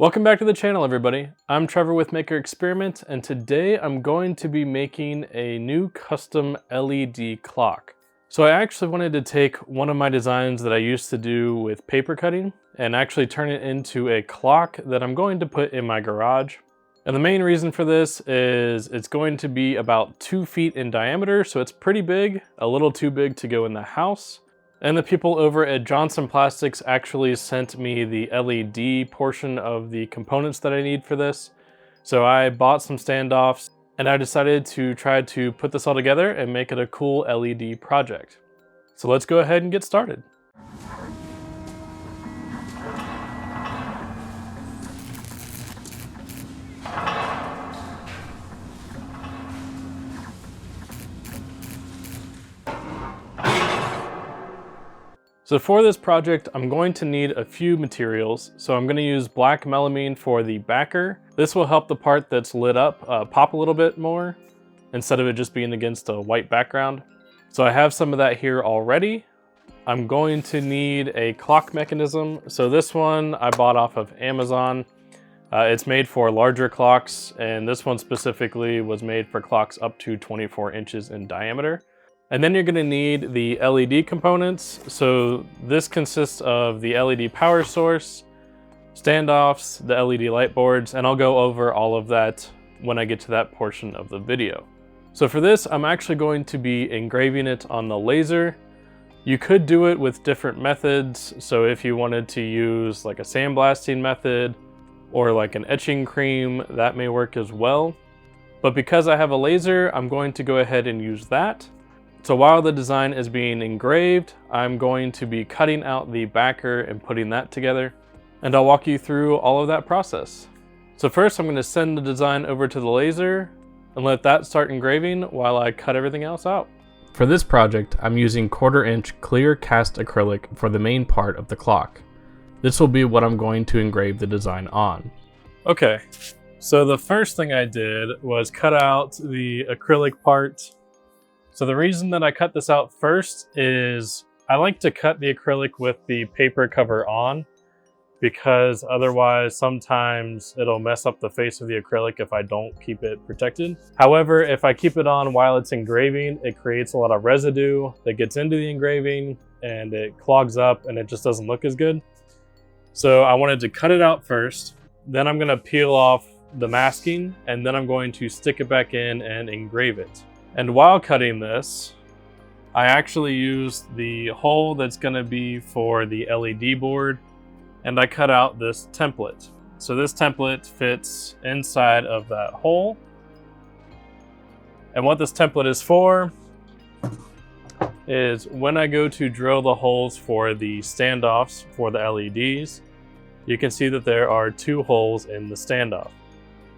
Welcome back to the channel, everybody. I'm Trevor with Maker Experiment, and today I'm going to be making a new custom LED clock. So I actually wanted to take one of my designs that I used to do with paper cutting and actually turn it into a clock that I'm going to put in my garage. And the main reason for this is it's going to be about 2 feet in diameter, so it's pretty big, a little too big to go in the house. And the people over at Johnson Plastics actually sent me the LED portion of the components that I need for this. So I bought some standoffs and I decided to try to put this all together and make it a cool LED project. So let's go ahead and get started. So for this project, I'm going to need a few materials. So I'm going to use black melamine for the backer. This will help the part that's lit up pop a little bit more instead of it just being against a white background. So I have some of that here already. I'm going to need a clock mechanism. So this one I bought off of Amazon. It's made for larger clocks, and this one specifically was made for clocks up to 24 inches in diameter. And then you're gonna need the LED components. So this consists of the LED power source, standoffs, the LED light boards, and I'll go over all of that when I get to that portion of the video. So for this, I'm actually going to be engraving it on the laser. You could do it with different methods. So if you wanted to use like a sandblasting method or like an etching cream, that may work as well. But because I have a laser, I'm going to go ahead and use that. So while the design is being engraved, I'm going to be cutting out the backer and putting that together, and I'll walk you through all of that process. So first I'm going to send the design over to the laser and let that start engraving while I cut everything else out. For this project, I'm using 1/4 inch clear cast acrylic for the main part of the clock. This will be what I'm going to engrave the design on. Okay, so the first thing I did was cut out the acrylic part. So the reason that I cut this out first is I like to cut the acrylic with the paper cover on, because otherwise sometimes it'll mess up the face of the acrylic if I don't keep it protected. However, if I keep it on while it's engraving, it creates a lot of residue that gets into the engraving and it clogs up and it just doesn't look as good. So I wanted to cut it out first, then I'm gonna peel off the masking, and then I'm going to stick it back in and engrave it. And while cutting this, I actually used the hole that's gonna be for the LED board, and I cut out this template. So this template fits inside of that hole. And what this template is for is when I go to drill the holes for the standoffs for the LEDs, you can see that there are 2 holes in the standoff.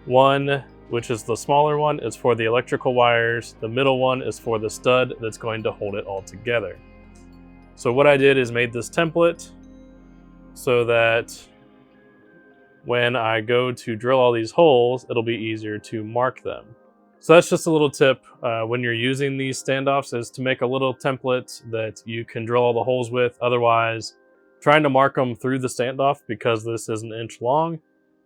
One, which is the smaller one, is for the electrical wires. The middle one is for the stud that's going to hold it all together. So what I did is made this template so that when I go to drill all these holes, it'll be easier to mark them. So that's just a little tip when you're using these standoffs, is to make a little template that you can drill all the holes with. Otherwise, trying to mark them through the standoff, because this is 1 inch long,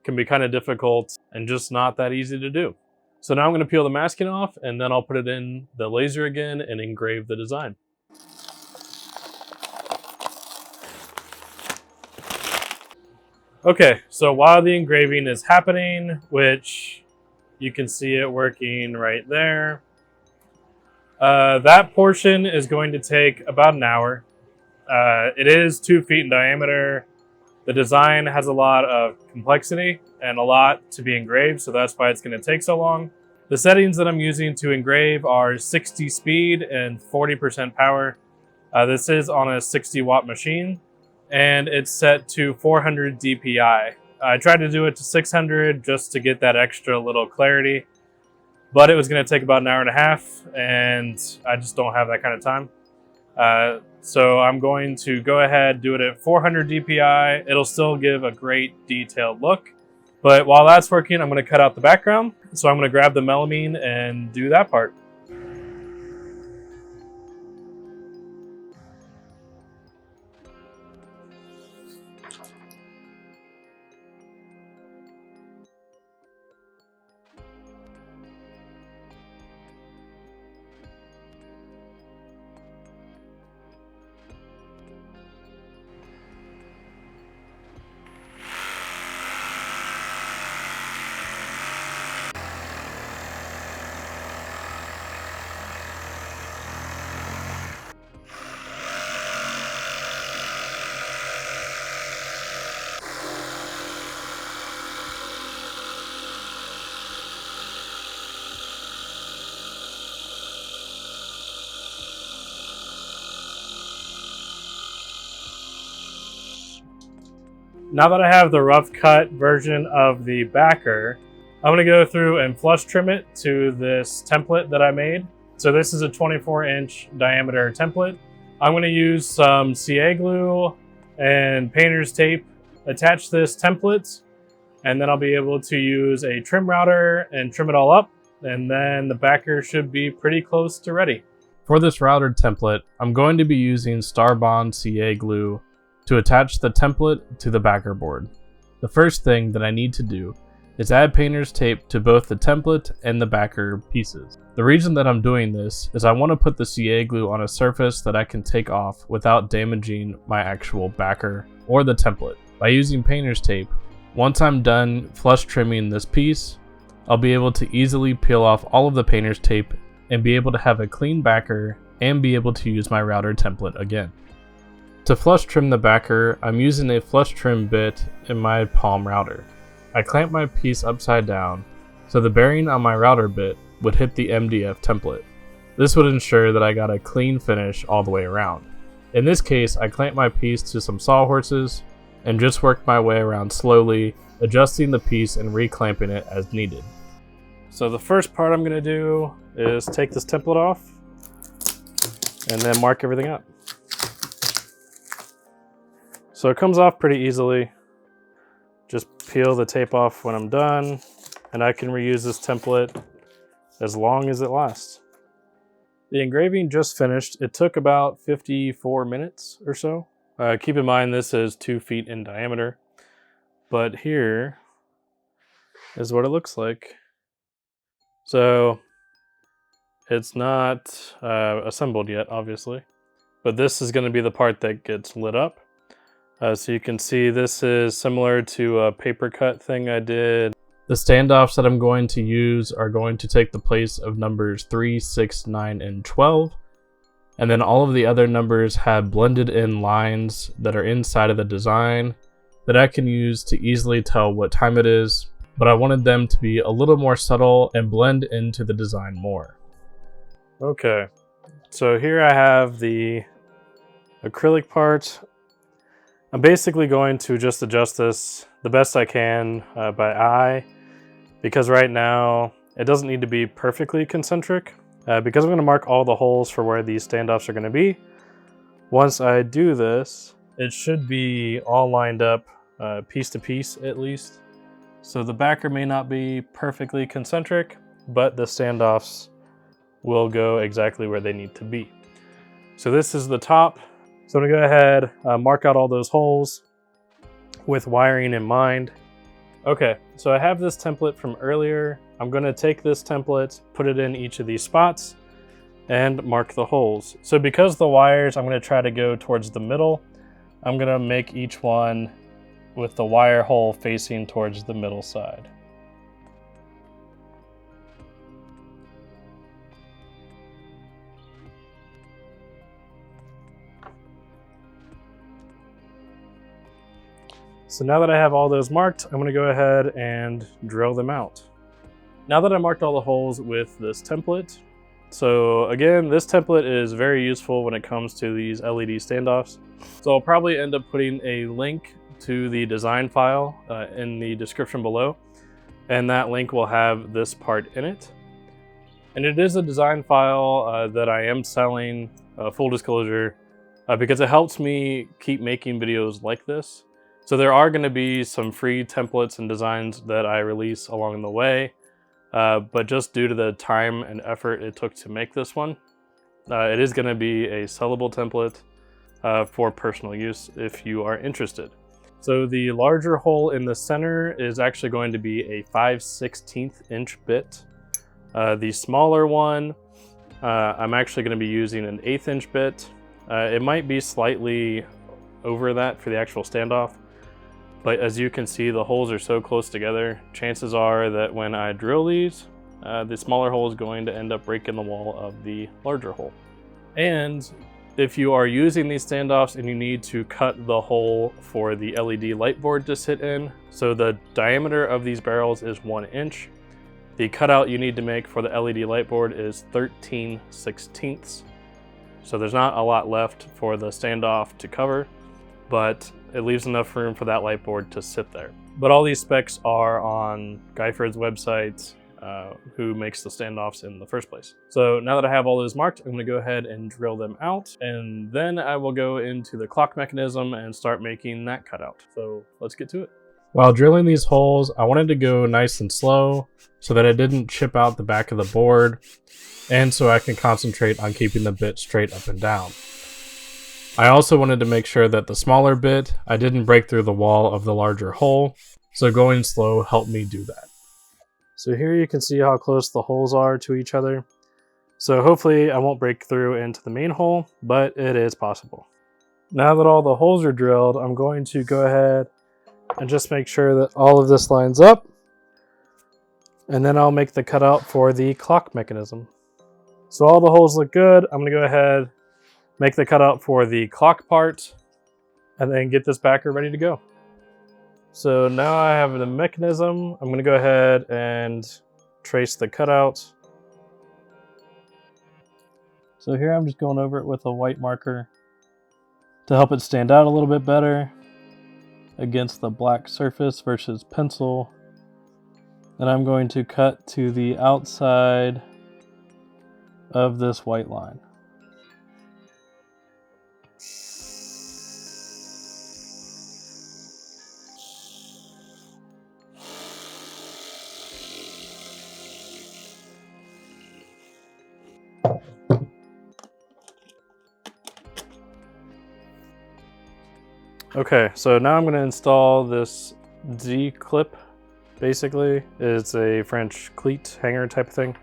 can be kind of difficult and just not that easy to do. So now I'm going to peel the masking off, and then I'll put it in the laser again and engrave the design. Okay, so while the engraving is happening, which you can see it working right there, that portion is going to take about an hour. It is 2 feet in diameter. The design has a lot of complexity and a lot to be engraved, so that's why it's going to take so long. The settings that I'm using to engrave are 60 speed and 40% power. This is on a 60-watt machine, and it's set to 400 DPI. I tried to do it to 600 just to get that extra little clarity, but it was going to take about an hour and a half, and I just don't have that kind of time. So I'm going to go ahead, do it at 400 DPI. It'll still give a great detailed look. But while that's working, I'm going to cut out the background. So I'm going to grab the melamine and do that part. Now that I have the rough cut version of the backer, I'm going to go through and flush trim it to this template that I made. So this is a 24-inch diameter template. I'm going to use some CA glue and painter's tape, attach this template, and then I'll be able to use a trim router and trim it all up, and then the backer should be pretty close to ready. For this routed template, I'm going to be using Starbond CA glue to attach the template to the backer board. The first thing that I need to do is add painter's tape to both the template and the backer pieces. The reason that I'm doing this is I want to put the CA glue on a surface that I can take off without damaging my actual backer or the template. By using painter's tape, once I'm done flush trimming this piece, I'll be able to easily peel off all of the painter's tape and be able to have a clean backer and be able to use my router template again. To flush trim the backer, I'm using a flush trim bit in my palm router. I clamp my piece upside down so the bearing on my router bit would hit the MDF template. This would ensure that I got a clean finish all the way around. In this case, I clamped my piece to some sawhorses and just worked my way around slowly, adjusting the piece and reclamping it as needed. So the first part I'm going to do is take this template off and then mark everything up. So it comes off pretty easily. Just peel the tape off when I'm done, and I can reuse this template as long as it lasts. The engraving just finished. It took about 54 minutes or so. Keep in mind this is 2 feet in diameter, but here is what it looks like. So it's not assembled yet, obviously, but this is going to be the part that gets lit up. So you can see this is similar to a paper cut thing I did. The standoffs that I'm going to use are going to take the place of numbers 3, 6, 9, and 12. And then all of the other numbers have blended in lines that are inside of the design that I can use to easily tell what time it is, but I wanted them to be a little more subtle and blend into the design more. Okay, so here I have the acrylic part. I'm basically going to just adjust this the best I can by eye, because right now it doesn't need to be perfectly concentric, because I'm going to mark all the holes for where these standoffs are going to be. Once I do this, it should be all lined up piece to piece at least. So the backer may not be perfectly concentric, but the standoffs will go exactly where they need to be. So this is the top. So I'm gonna go ahead, mark out all those holes with wiring in mind. Okay, so I have this template from earlier. I'm gonna take this template, put it in each of these spots, and mark the holes. So because the wires, I'm gonna try to go towards the middle, I'm gonna make each one with the wire hole facing towards the middle side. So now that I have all those marked, I'm gonna go ahead and drill them out. Now that I marked all the holes with this template, so again, this template is very useful when it comes to these LED standoffs. So I'll probably end up putting a link to the design file in the description below, and that link will have this part in it. And it is a design file that I am selling, full disclosure, because it helps me keep making videos like this. So there are going to be some free templates and designs that I release along the way, but just due to the time and effort it took to make this one, it is going to be a sellable template for personal use if you are interested. So the larger hole in the center is actually going to be a 5/16 inch bit. The smaller one, I'm actually going to be using an 1/8 inch bit. It might be slightly over that for the actual standoff, but as you can see, the holes are so close together, chances are that when I drill these, the smaller hole is going to end up breaking the wall of the larger hole. And if you are using these standoffs and you need to cut the hole for the LED light board to sit in, so the diameter of these barrels is 1 inch. The cutout you need to make for the LED light board is 13/16. So there's not a lot left for the standoff to cover, but it leaves enough room for that light board to sit there. But all these specs are on Guyford's website, who makes the standoffs in the first place. So now that I have all those marked, I'm gonna go ahead and drill them out, and then I will go into the clock mechanism and start making that cutout. So let's get to it. While drilling these holes, I wanted to go nice and slow so that it didn't chip out the back of the board, and so I can concentrate on keeping the bit straight up and down. I also wanted to make sure that the smaller bit, I didn't break through the wall of the larger hole, so going slow helped me do that. So here you can see how close the holes are to each other. So hopefully I won't break through into the main hole, but it is possible. Now that all the holes are drilled, I'm going to go ahead and just make sure that all of this lines up. And then I'll make the cutout for the clock mechanism. So all the holes look good. I'm gonna go ahead, make the cutout for the clock part, and then get this backer ready to go. So now I have the mechanism. I'm gonna go ahead and trace the cutout. So here I'm just going over it with a white marker to help it stand out a little bit better against the black surface versus pencil. And I'm going to cut to the outside of this white line. Okay, so now I'm going to install this Z clip. Basically, it's a French cleat hanger type of thing.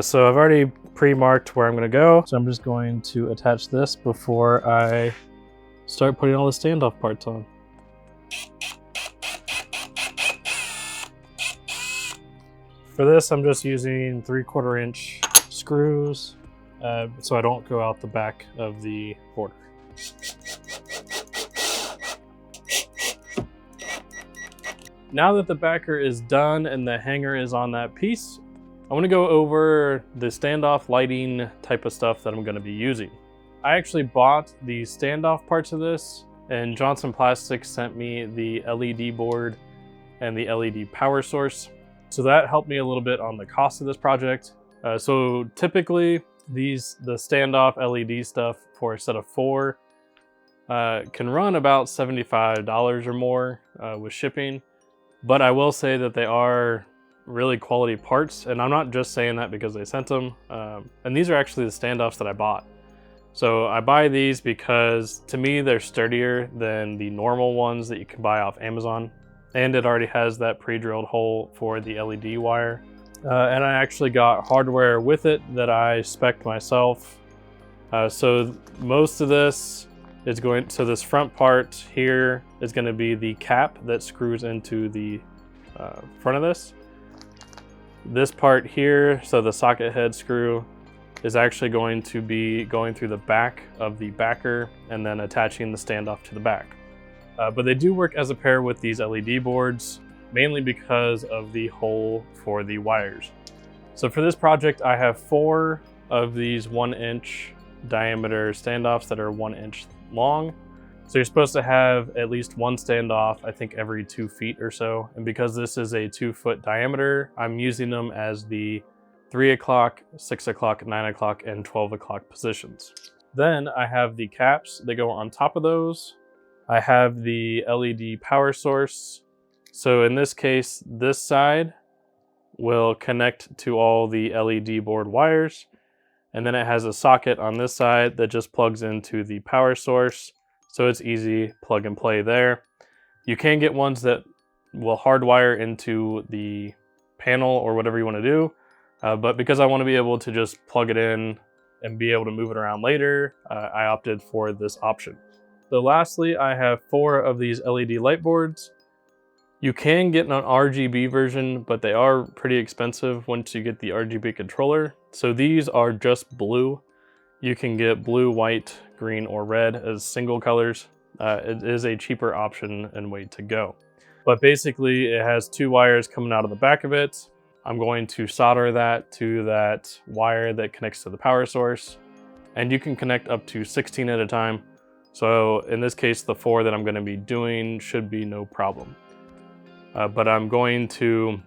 So I've already pre-marked where I'm going to go. So I'm just going to attach this before I start putting all the standoff parts on. For this, I'm just using 3/4 inch screws, so I don't go out the back of the border. Now that the backer is done and the hanger is on that piece, I want to go over the standoff lighting type of stuff that I'm going to be using. I actually bought the standoff parts of this, and Johnson Plastics sent me the LED board and the LED power source. So that helped me a little bit on the cost of this project. So typically the standoff LED stuff for a set of 4 can run about $75 or more with shipping. But I will say that they are really quality parts, and I'm not just saying that because they sent them. And these are actually the standoffs that I bought. So I buy these because to me they're sturdier than the normal ones that you can buy off Amazon. And it already has that pre-drilled hole for the LED wire. And I actually got hardware with it that I spec'd myself. So most of this is going, so this front part here is going to be the cap that screws into the front of this. This part here, so the socket head screw, is actually going to be going through the back of the backer and then attaching the standoff to the back. But they do work as a pair with these LED boards, mainly because of the hole for the wires. So for this project, I have 4 of these 1-inch diameter standoffs that are 1 inch long. So you're supposed to have at least 1 standoff, I think every 2 feet or so. And because this is a 2-foot diameter, I'm using them as the 3 o'clock, 6 o'clock, 9 o'clock, and 12 o'clock positions. Then I have the caps that go on top of those. I have the LED power source. So in this case, this side will connect to all the LED board wires. And then it has a socket on this side that just plugs into the power source. So it's easy plug and play there. You can get ones that will hardwire into the panel or whatever you want to do. But because I want to be able to just plug it in and be able to move it around later, I opted for this option. So lastly, I have 4 of these LED light boards. You can get an RGB version, but they are pretty expensive once you get the RGB controller. So these are just blue. You can get blue, white, green, or red as single colors. It is a cheaper option and way to go. But basically it has 2 wires coming out of the back of it. I'm going to solder that to that wire that connects to the power source. And you can connect up to 16 at a time. So in this case, the 4 that I'm going to be doing should be no problem. But I'm going to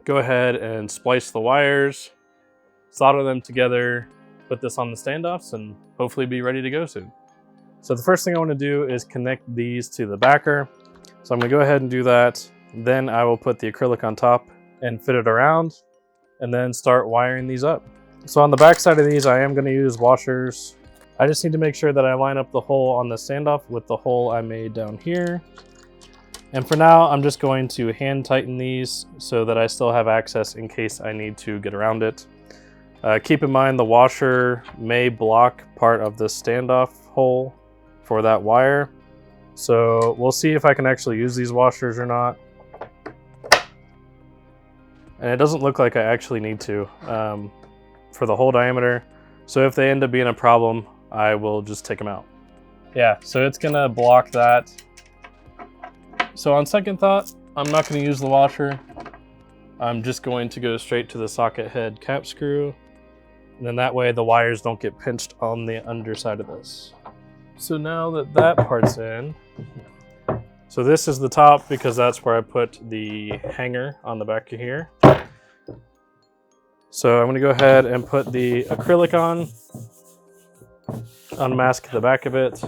go ahead and splice the wires, solder them together, put this on the standoffs, and hopefully be ready to go soon. So the first thing I want to do is connect these to the backer. So I'm going to go ahead and do that. Then I will put the acrylic on top and fit it around, and then start wiring these up. So on the back side of these, I am going to use washers. I just need to make sure that I line up the hole on the standoff with the hole I made down here. And for now, I'm just going to hand tighten these so that I still have access in case I need to get around it. Keep in mind the washer may block part of the standoff hole for that wire. So we'll see if I can actually use these washers or not. And it doesn't look like I actually need to for the whole diameter. So if they end up being a problem, I will just take them out. Yeah, so it's gonna block that. So on second thought, I'm not gonna use the washer. I'm just going to go straight to the socket head cap screw. And then that way the wires don't get pinched on the underside of this. So now that that part's in, so this is the top because that's where I put the hanger on the back of here. So I'm gonna go ahead and put the acrylic on, unmask the back of it.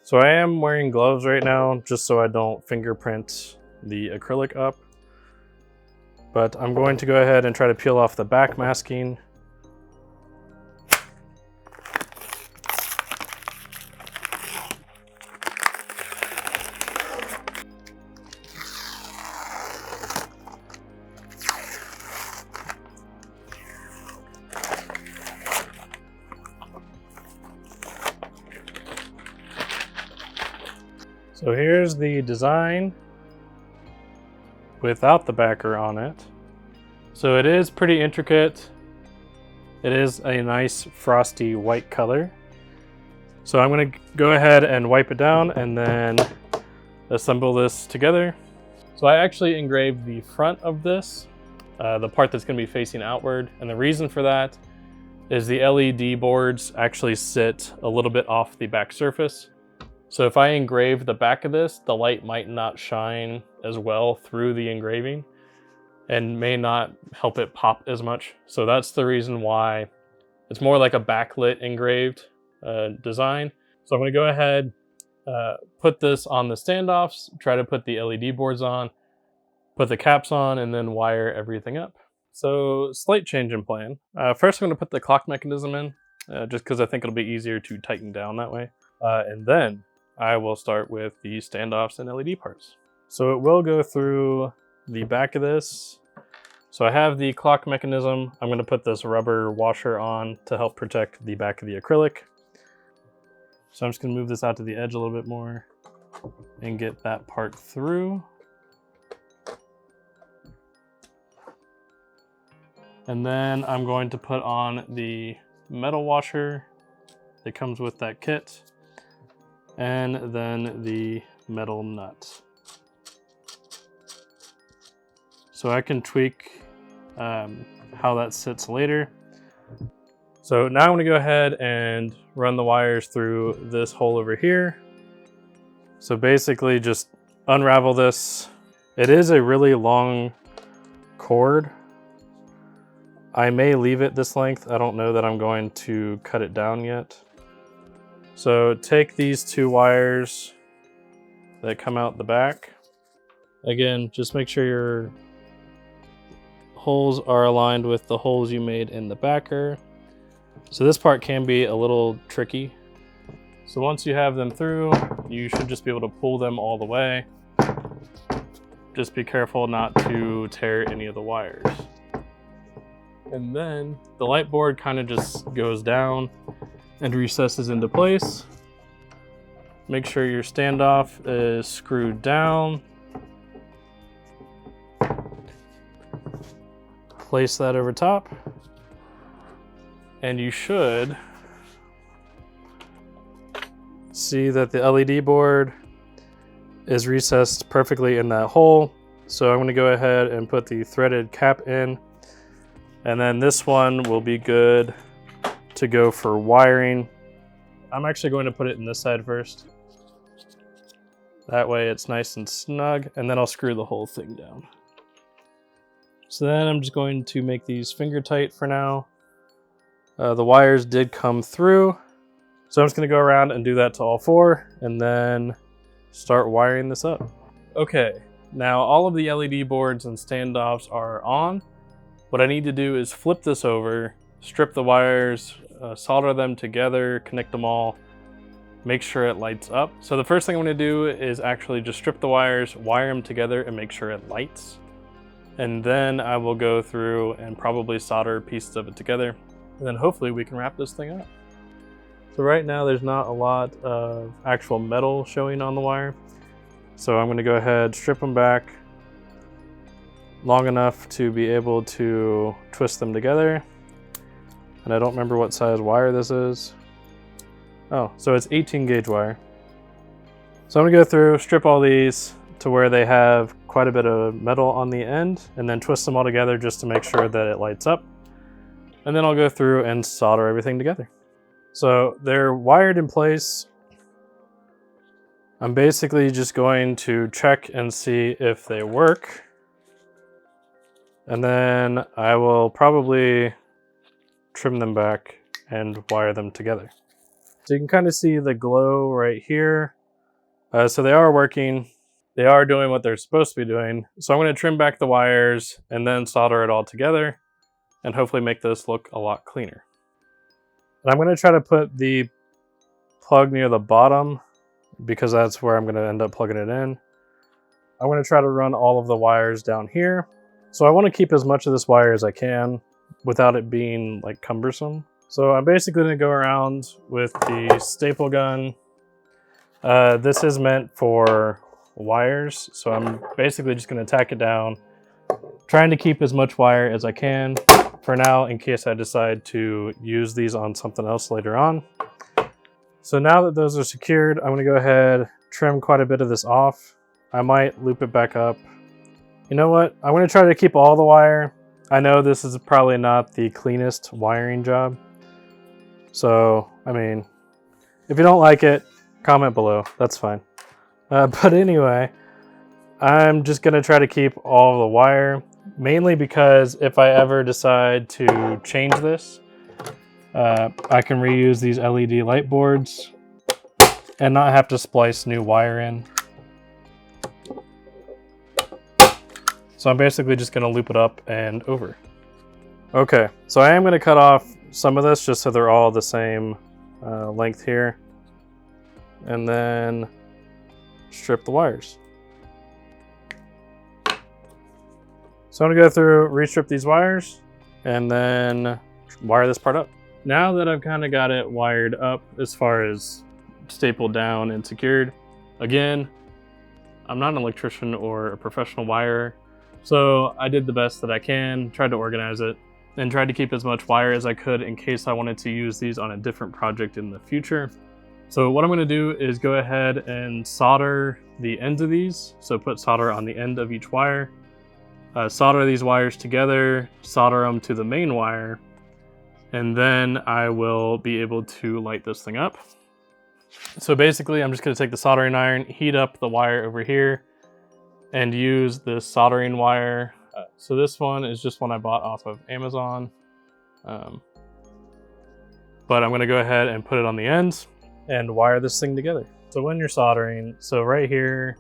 So I am wearing gloves right now just so I don't fingerprint the acrylic up. But I'm going to go ahead and try to peel off the back masking. So here's the design without the backer on it. So it is pretty intricate. It is a nice frosty white color. So I'm gonna go ahead and wipe it down and then assemble this together. So I actually engraved the front of this, the part that's gonna be facing outward. And the reason for that is the LED boards actually sit a little bit off the back surface. So if I engrave the back of this, the light might not shine as well through the engraving and may not help it pop as much. So that's the reason why it's more like a backlit engraved design. So I'm gonna go ahead, put this on the standoffs, try to put the LED boards on, put the caps on, and then wire everything up. So slight change in plan. First I'm gonna put the clock mechanism in, just because I think it'll be easier to tighten down that way. And then I will start with the standoffs and LED parts. So it will go through the back of this. So I have the clock mechanism. I'm going to put this rubber washer on to help protect the back of the acrylic. So I'm just going to move this out to the edge a little bit more and get that part through. And then I'm going to put on the metal washer that comes with that kit, and then the metal nut. So I can tweak how that sits later. So now I'm gonna go ahead and run the wires through this hole over here. So basically just unravel this. It is a really long cord. I may leave it this length. I don't know that I'm going to cut it down yet. So take these 2 wires that come out the back. Again, just make sure your holes are aligned with the holes you made in the backer. So this part can be a little tricky. So once you have them through, you should just be able to pull them all the way. Just be careful not to tear any of the wires. And then the light board kind of just goes down and recesses into place. Make sure your standoff is screwed down. Place that over top. And you should see that the LED board is recessed perfectly in that hole. So I'm going to go ahead and put the threaded cap in. And then this one will be good to go for wiring. I'm actually going to put it in this side first. That way it's nice and snug, and then I'll screw the whole thing down. So then I'm just going to make these finger tight for now. The wires did come through, so I'm just gonna go around and do that to all four, and then start wiring this up. Okay, now all of the LED boards and standoffs are on. What I need to do is flip this over, strip the wires, solder them together, connect them all, make sure it lights up. So the first thing I'm going to do is actually just strip the wires, wire them together, and make sure it lights. And then I will go through and probably solder pieces of it together. And then hopefully we can wrap this thing up. So right now there's not a lot of actual metal showing on the wire. So I'm going to go ahead, strip them back long enough to be able to twist them together. And I don't remember what size wire this is. Oh, so it's 18 gauge wire. So I'm gonna go through, strip all these to where they have quite a bit of metal on the end, and then twist them all together just to make sure that it lights up. And then I'll go through and solder everything together. So they're wired in place. I'm basically just going to check and see if they work. And then I will probably trim them back and wire them together. So you can kind of see the glow right here. So they are working. They are doing what they're supposed to be doing. So I'm going to trim back the wires and then solder it all together and hopefully make this look a lot cleaner. And I'm going to try to put the plug near the bottom because that's where I'm going to end up plugging it in. I'm going to try to run all of the wires down here. So I want to keep as much of this wire as I can without it being like cumbersome. So I'm basically going to go around with the staple gun. This is meant for wires, so I'm basically just going to tack it down, trying to keep as much wire as I can for now in case I decide to use these on something else later on. So now that those are secured, I'm going to go ahead, trim quite a bit of this off. I might loop it back up. You know what? I'm going to try to keep all the wire. I know this is probably not the cleanest wiring job. So, I mean, if you don't like it, comment below. That's fine. But anyway, I'm just going to try to keep all the wire, mainly because if I ever decide to change this, I can reuse these LED light boards and not have to splice new wire in. So I'm basically just going to loop it up and over. Okay, so I am going to cut off some of this just so they're all the same length here. And then strip the wires. So I'm going to go through, restrip these wires, and then wire this part up. Now that I've kind of got it wired up as far as stapled down and secured, again, I'm not an electrician or a professional wirer, so I did the best that I can, tried to organize it, and tried to keep as much wire as I could in case I wanted to use these on a different project in the future. So what I'm going to do is go ahead and solder the ends of these. So put solder on the end of each wire, solder these wires together, solder them to the main wire, and then I will be able to light this thing up. So basically I'm just going to take the soldering iron, heat up the wire over here, and use this soldering wire. So this one is just one I bought off of Amazon. But I'm going to go ahead and put it on the ends and wire this thing together. So when you're soldering, so right here,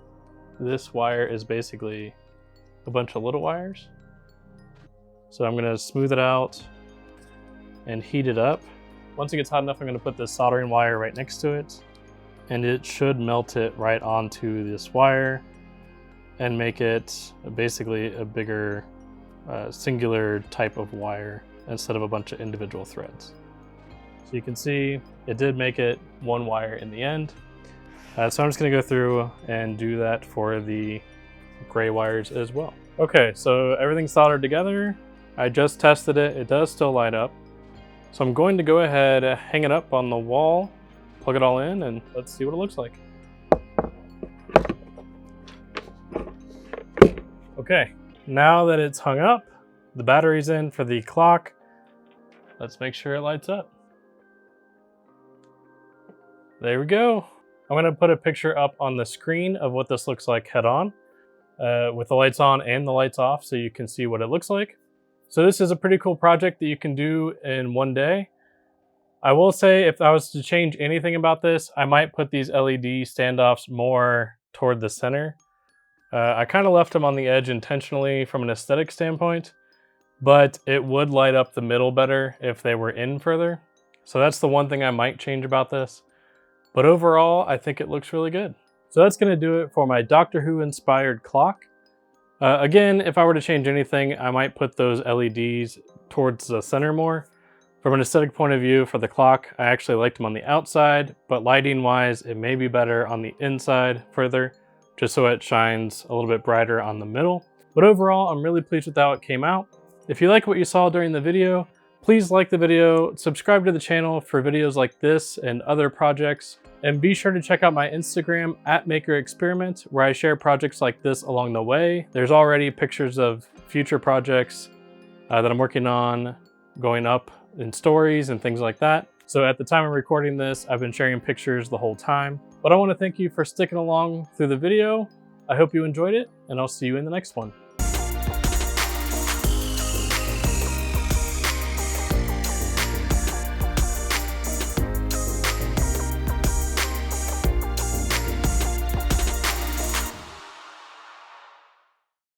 this wire is basically a bunch of little wires. So I'm going to smooth it out and heat it up. Once it gets hot enough, I'm going to put this soldering wire right next to it, and it should melt it right onto this wire and make it basically a bigger singular type of wire instead of a bunch of individual threads. So you can see it did make it one wire in the end. So I'm just going to go through and do that for the gray wires as well. Okay, so everything's soldered together. I just tested it. It does still light up. So I'm going to go ahead, hang it up on the wall, plug it all in, and let's see what it looks like. Okay, now that it's hung up, the battery's in for the clock. Let's make sure it lights up. There we go. I'm gonna put a picture up on the screen of what this looks like head on, with the lights on and the lights off so you can see what it looks like. So this is a pretty cool project that you can do in one day. I will say if I was to change anything about this, I might put these LED standoffs more toward the center. I kind of left them on the edge intentionally from an aesthetic standpoint, but it would light up the middle better if they were in further. So that's the one thing I might change about this. But overall, I think it looks really good. So that's gonna do it for my Doctor Who inspired clock. Again, if I were to change anything, I might put those LEDs towards the center more. From an aesthetic point of view for the clock, I actually liked them on the outside, but lighting wise, it may be better on the inside further, just so it shines a little bit brighter on the middle. But overall, I'm really pleased with how it came out. If you like what you saw during the video, please like the video, subscribe to the channel for videos like this and other projects, and be sure to check out my Instagram @MakerExperiment, where I share projects like this along the way. There's already pictures of future projects that I'm working on going up in stories and things like that. So at the time of recording this, I've been sharing pictures the whole time. But I want to thank you for sticking along through the video. I hope you enjoyed it, and I'll see you in the next one.